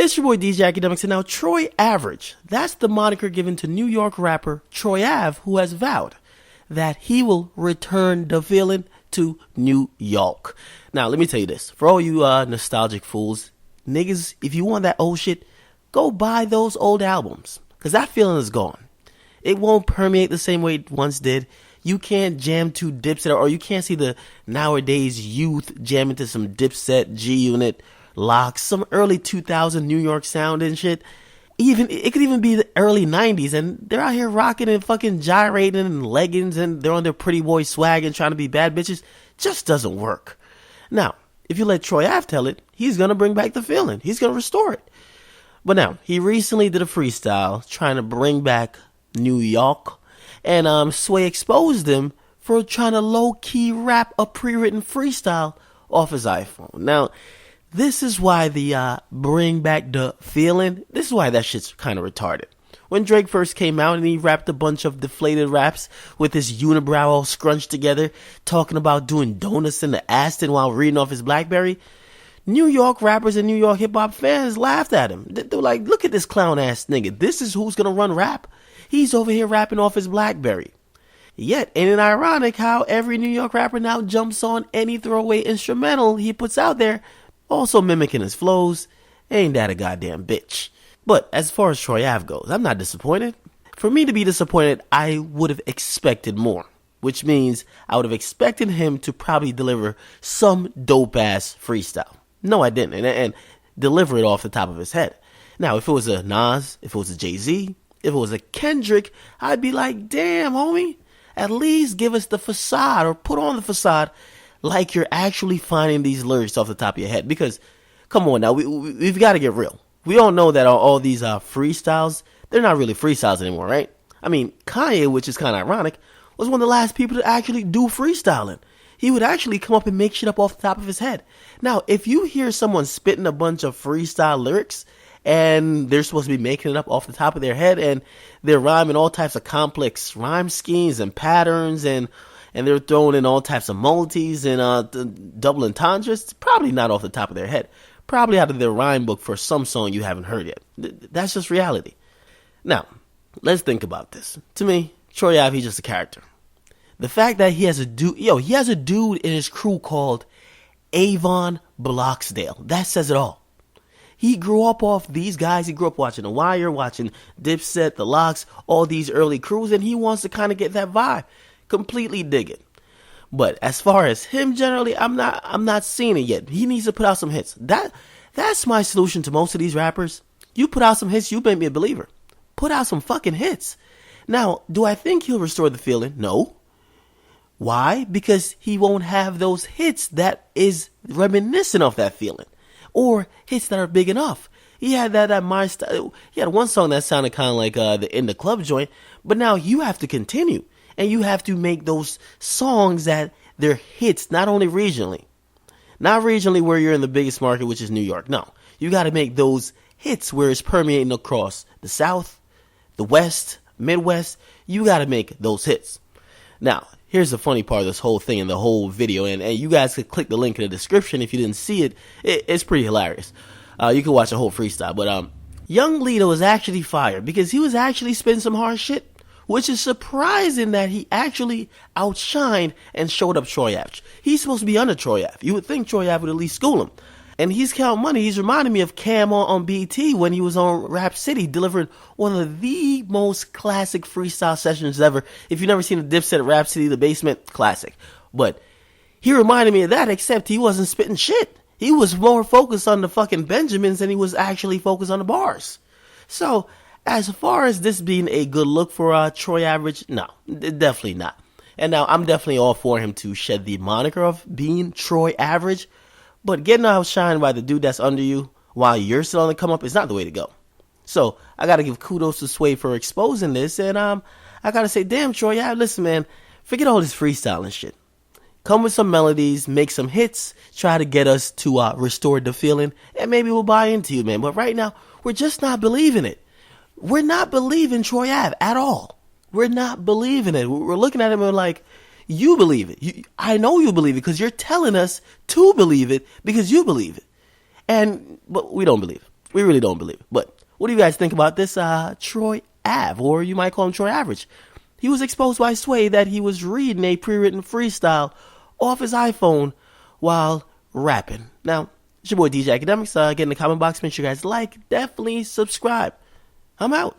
It's your boy DJ Akademiks, and now Troy Average. That's the moniker given to New York rapper Troy Ave, who has vowed that he will return the feeling to New York. Now, let me tell you this. For all you nostalgic fools, niggas, if you want that old shit, go buy those old albums. Because that feeling is gone. It won't permeate the same way it once did. You can't jam to Dipset, or you can't see the nowadays youth jam into some Dipset, G-Unit, Locks, some early 2000 New York sound and shit. It could even be the early 90s, and they're out here rocking and fucking gyrating in leggings, and they're on their pretty boy swag and trying to be bad bitches. Just doesn't work. Now, if you let Troy Ave tell it, he's gonna bring back the feeling. He's gonna restore it. But now, he recently did a freestyle trying to bring back New York, and Sway exposed him for trying to low-key rap a pre-written freestyle off his iPhone. Now, this is why the bring back the feeling, this is why that shit's kind of retarded. When Drake first came out and he rapped a bunch of deflated raps with his unibrow all scrunched together, talking about doing donuts in the Aston while reading off his BlackBerry, New York rappers and New York hip-hop fans laughed at him. They were like, look at this clown-ass nigga. This is who's gonna run rap. He's over here rapping off his BlackBerry. Yet, ain't it ironic how every New York rapper now jumps on any throwaway instrumental he puts out there, also mimicking his flows? Ain't that a goddamn bitch? But as far as Troy Ave goes, I'm not disappointed. For me to be disappointed, I would have expected more. Which means I would have expected him to probably deliver some dope-ass freestyle. No, I didn't. And deliver it off the top of his head. Now, if it was a Nas, if it was a Jay-Z, if it was a Kendrick, I'd be like, damn, homie, at least give us the facade, or put on the facade like you're actually finding these lyrics off the top of your head. Because, come on now, we've got to get real. We all know that all these freestyles, they're not really freestyles anymore, right? I mean, Kanye, which is kind of ironic, was one of the last people to actually do freestyling. He would actually come up and make shit up off the top of his head. Now, if you hear someone spitting a bunch of freestyle lyrics, and they're supposed to be making it up off the top of their head, and they're rhyming all types of complex rhyme schemes and patterns, and they're throwing in all types of multis and double entendres, it's probably not off the top of their head. Probably out of their rhyme book for some song you haven't heard yet. That's just reality. Now, let's think about this. To me, Troy Ave, he's just a character. The fact that he has a dude in his crew called Avon Bloxdale, that says it all. He grew up off these guys. He grew up watching The Wire, watching Dipset, The Locks, all these early crews, and he wants to kind of get that vibe. Completely dig it. But as far as him generally, I'm not seeing it yet. He needs to put out some hits. That's my solution to most of these rappers. You put out some hits, you make me a believer. Put out some fucking hits. Now, do I think he'll restore the feeling? No. Why? Because he won't have those hits that is reminiscent of that feeling, or hits that are big enough. He had that My Style. He had one song that sounded kind of like the In the Club joint, but now you have to continue, and you have to make those songs that they're hits, not only regionally, not regionally where you're in the biggest market, which is New York. No, you got to make those hits where it's permeating across the South, the West, Midwest. You got to make those hits. Now, here's the funny part of this whole thing and the whole video, and you guys could click the link in the description if you didn't see it. It's pretty hilarious. You can watch the whole freestyle, but Young Lito was actually fired because he was actually spitting some hard shit, which is surprising that he actually outshined and showed up Troy Ave. He's supposed to be under Troy Ave. You would think Troy Ave would at least school him. And he's counting money. He's reminding me of Cam on BT when he was on Rap City, delivering one of the most classic freestyle sessions ever. If you've never seen a Dipset Rap City, The Basement, classic. But he reminded me of that, except he wasn't spitting shit. He was more focused on the fucking Benjamins than he was actually focused on the bars. So, as far as this being a good look for Troy Average, no, definitely not. And now, I'm definitely all for him to shed the moniker of being Troy Average. But getting outshined by the dude that's under you while you're still on the come up is not the way to go. So I got to give kudos to Sway for exposing this. And I got to say, damn, Troy, yeah, listen, man, forget all this freestyling shit. Come with some melodies, make some hits, try to get us to restore the feeling, and maybe we'll buy into you, man. But right now, we're just not believing it. We're not believing Troy Ave at all. We're not believing it. We're looking at him and we're like, you believe it. I know you believe it because you're telling us to believe it because you believe it. But we don't believe it. We really don't believe it. But what do you guys think about this Troy Ave, or you might call him Troy Average? He was exposed by Sway that he was reading a pre-written freestyle off his iPhone while rapping. Now, it's your boy DJ Akademiks. Get in the comment box. Make sure you guys like, definitely subscribe. I'm out.